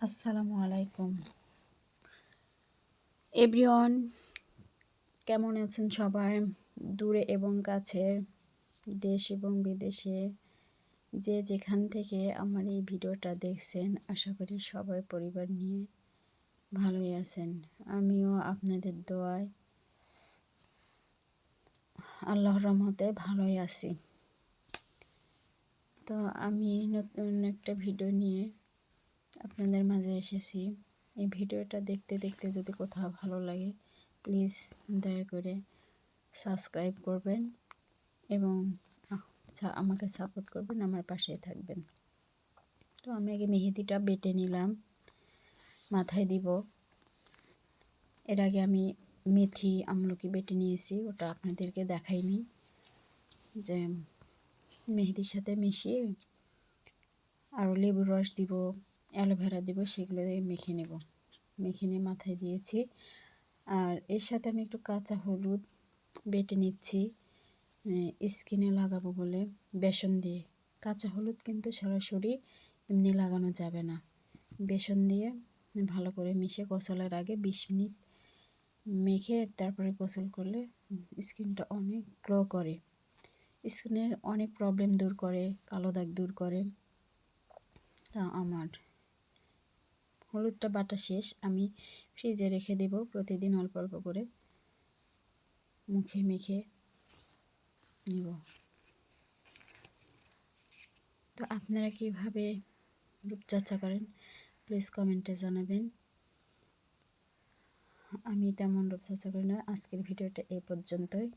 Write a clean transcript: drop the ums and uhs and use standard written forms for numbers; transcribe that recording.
আসসালামু আলাইকুম এভরিওয়ান, কেমন আছেন সবাই? দূরে এবং কাছের, দেশ এবং বিদেশে যে যেখান থেকে আমার এই ভিডিওটা দেখছেন, আশা করি সবাই পরিবার নিয়ে ভালোই আছেন। আমিও আপনাদের দোয়ায় আল্লাহর রহমতে ভালোই আছি। তো আমি নতুন একটা ভিডিও নিয়ে আপনাদের মাঝে এসেছি। এই ভিডিওটা দেখতে দেখতে যদি কোথাও ভালো লাগে, প্লিজ দয়া করে সাবস্ক্রাইব করবেন এবং আমাকে সাপোর্ট করবেন, আমার পাশে থাকবেন। তো আমি আগে মেহেদিটা বেটে নিলাম, মাথায় দিব। এর আগে আমি মেথি আমলকি বেটে নিয়েছি, ওটা আপনাদেরকে দেখাইনি। যে মেহেদির সাথে মিশিয়ে আরও লেবুর রস দিব, অ্যালোভেরা দিব, সেগুলো দিয়ে মেখে নেব। মেখে নিয়ে মাথায় দিয়েছি। আর এর সাথে আমি একটু কাঁচা হলুদ বেটে নিচ্ছি, স্কিনে লাগাবো বলে, বেসন দিয়ে। কাঁচা হলুদ কিন্তু সরাসরি এমনি লাগানো যাবে না, বেসন দিয়ে ভালো করে মিশে গোসলের আগে 20 মিনিট মেখে তারপরে গোসল করলে স্কিনটা অনেক গ্লো করে, স্কিনের অনেক প্রবলেম দূর করে, কালো দাগ দূর করে। তা আমার হলুদটা বাটা শেষ, আমি ফ্রিজে রেখে দেব। প্রতিদিন অল্প অল্প করে মুখে মেখে নেব। তো আপনারা কীভাবে রূপচর্চা করেন প্লিজ কমেন্টে জানাবেন। আমি তেমন রূপচর্চা করি না। আজকের ভিডিওটা এই পর্যন্তই।